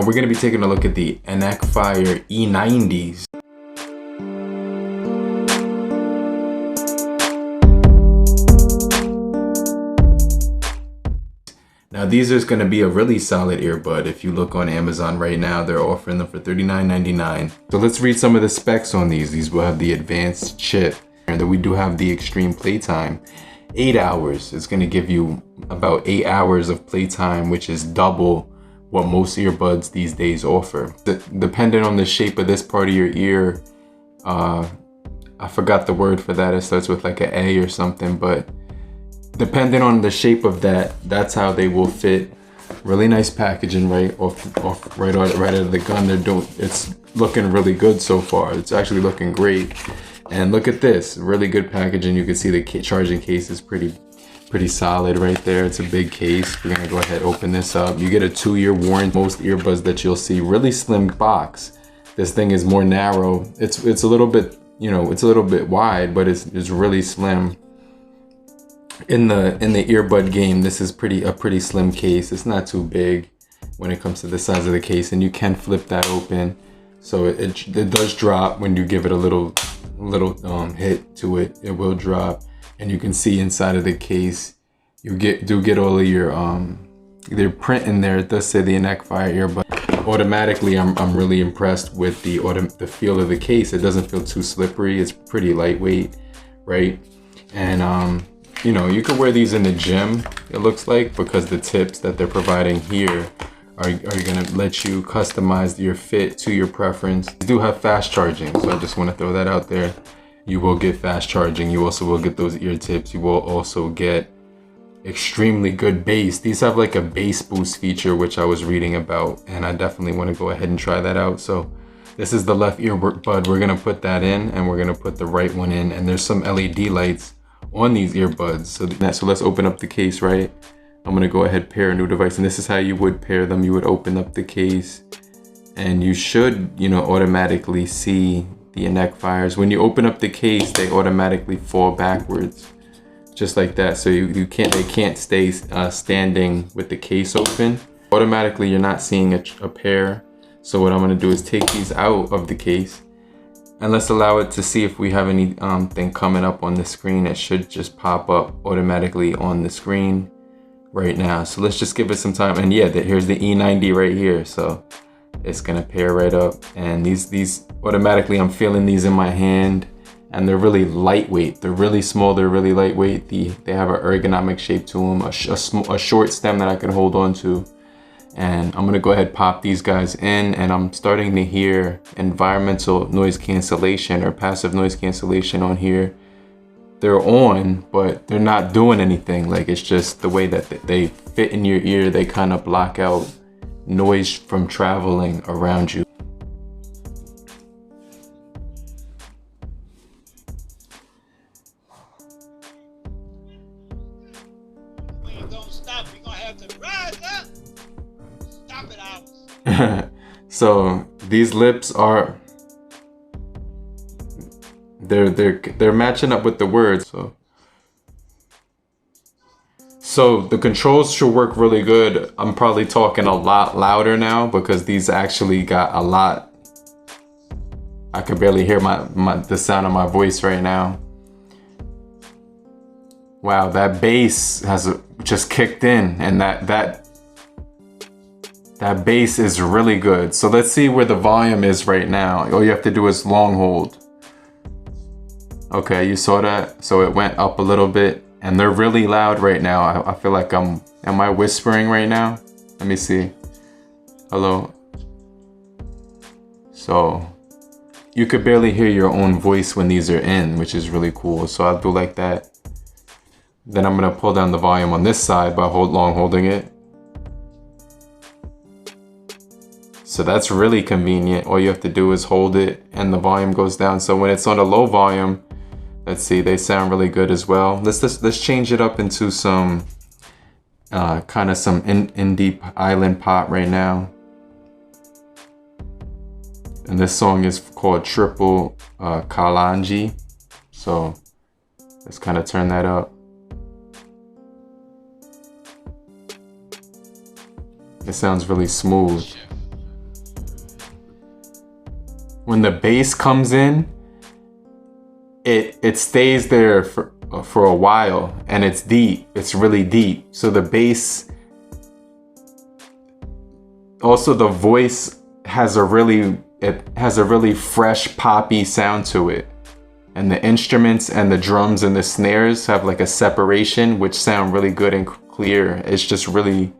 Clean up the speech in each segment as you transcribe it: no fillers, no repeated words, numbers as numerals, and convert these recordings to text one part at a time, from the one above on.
we're going to be taking a look at the ENACFIRE E90s. Now these are going to be a really solid earbud. If you look on Amazon right now, they're offering them for $39.99. So let's read some of the specs on these. These will have the advanced chip, and then we do have the extreme playtime. 8 hours. It's going to give you about 8 hours of playtime, which is double what most earbuds these days offer. Depending on the shape of this part of your ear, I forgot the word for that. It starts with like an A or something, but depending on the shape of that, that's how they will fit. Really nice packaging right out of the gun. It's looking really good so far. It's actually looking great. And look at this, really good packaging. You can see the charging case is pretty solid right there. It's a big case. We're gonna go ahead and open this up. You get a 2-year warranty. Most earbuds that you'll see, really slim box. This thing is more narrow. It's a little bit, you know, it's a little bit wide, but it's really slim. In the earbud game, this is a pretty slim case. It's not too big when it comes to the size of the case, and you can flip that open, so it does drop when you give it a little hit to it. It will drop, and you can see inside of the case you do get all of your their print in there. It does say the ENACFIRE earbud. Automatically, I'm really impressed with the feel of the case. It doesn't feel too slippery. It's pretty lightweight, right? And you know, you could wear these in the gym, it looks like, because the tips that they're providing here are gonna let you customize your fit to your preference. They do have fast charging, so I just want to throw that out there. You will get fast charging. You also will get those ear tips. You will also get extremely good bass. These have like a bass boost feature, which I was reading about, and I definitely want to go ahead and try that out. So this is the left earbud. We're gonna put that in, and we're gonna put the right one in, and there's some LED lights on these earbuds. So let's open up the case, right? I'm gonna go ahead, pair a new device, and this is how you would pair them. You would open up the case, and you should, you know, automatically see the ENACFIREs. When you open up the case, they automatically fall backwards, just like that. So they can't stay standing with the case open. Automatically, you're not seeing a pair. So what I'm gonna do is take these out of the case, and let's allow it to see if we have any thing coming up on the screen. It should just pop up automatically on the screen right now. So let's just give it some time. And yeah, here's the E90 right here. So it's gonna pair right up. And these automatically, I'm feeling these in my hand, and they're really lightweight. They're really small, they're really lightweight. They have an ergonomic shape to them, a short stem that I can hold on to. And I'm gonna go ahead, pop these guys in, and I'm starting to hear environmental noise cancellation or passive noise cancellation on here. They're on, but they're not doing anything. Like, it's just the way that they fit in your ear. They kind of block out noise from traveling around you. Don't stop. We're gonna have to rise up. Stop it out. So these lips are they're matching up with the words. So the controls should work really good. I'm probably talking a lot louder now because these actually got a lot. I can barely hear the sound of my voice right now. Wow, that bass has just kicked in, and that bass is really good. So let's see where the volume is right now. All you have to do is long hold. Okay, you saw that? So it went up a little bit, and they're really loud right now. I feel like am I whispering right now? Let me see. Hello. So you could barely hear your own voice when these are in, which is really cool. So I'll do like that. Then I'm gonna pull down the volume on this side by long holding it. So that's really convenient. All you have to do is hold it and the volume goes down. So when it's on a low volume, let's see, they sound really good as well. Let's change it up into some kind of some indie island pop right now. And this song is called Triple Kalanji. So let's kind of turn that up. It sounds really smooth. when the bass comes in, it stays there for a while, and it's deep. It's really deep. So the bass, also the voice has a really fresh poppy sound to it. And the instruments and the drums and the snares have like a separation, which sound really good and clear. It's just really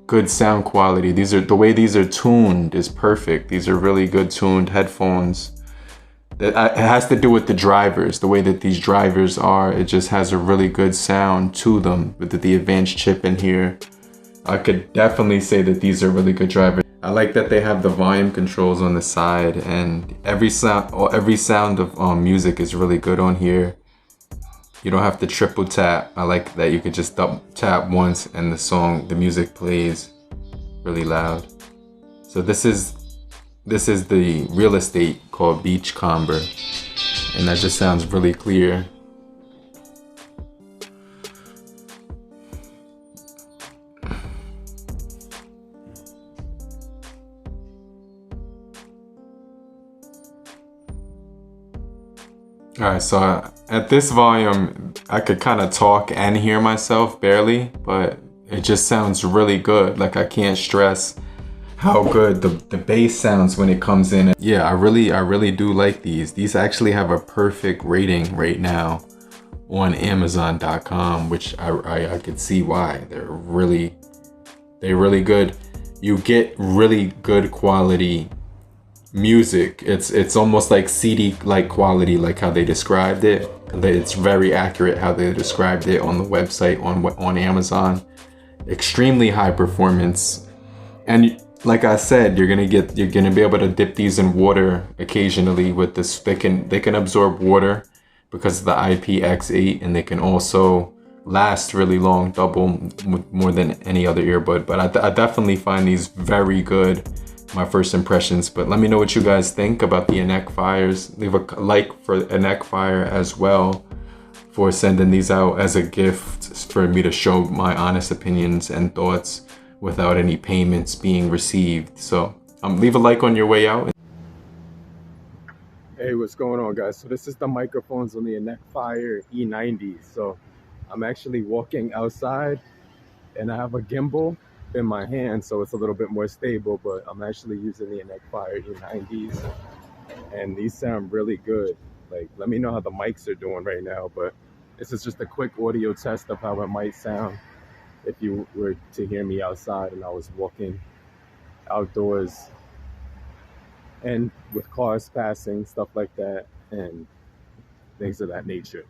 good sound quality. The way these are tuned is perfect. These are really good tuned headphones. It has to do with the drivers, the way that these drivers are. It just has a really good sound to them with the advanced chip in here. I could definitely say that these are really good drivers. I like that they have the volume controls on the side, and every sound of music is really good on here. You don't have to triple tap. I like that you could just double tap once and the music plays really loud. So this is the real estate called Beachcomber, and that just sounds really clear. Alright, so at this volume, I could kind of talk and hear myself barely, but it just sounds really good. Like, I can't stress how good the bass sounds when it comes in. Yeah, I really do like these. These actually have a perfect rating right now on Amazon.com, which I could see why. They're really good. You get really good quality music. It's almost like CD like quality, like how they described it. It's very accurate how they described it on the website on Amazon. Extremely high performance, and like I said, you're gonna be able to dip these in water occasionally with this. They can absorb water because of the IPX8, and they can also last really long, double more than any other earbud. But I definitely find these very good. My first impressions, but let me know what you guys think about the ENACFIREs. Leave a like for ENACFIRE as well for sending these out as a gift for me to show my honest opinions and thoughts without any payments being received. So leave a like on your way out. Hey, what's going on, guys? So this is the microphones on the ENACFIRE E90. So I'm actually walking outside and I have a gimbal in my hand, so it's a little bit more stable, but I'm actually using the ENACFIRE E90s, and these sound really good. Like, let me know how the mics are doing right now, but this is just a quick audio test of how it might sound if you were to hear me outside and I was walking outdoors and with cars passing, stuff like that, and things of that nature.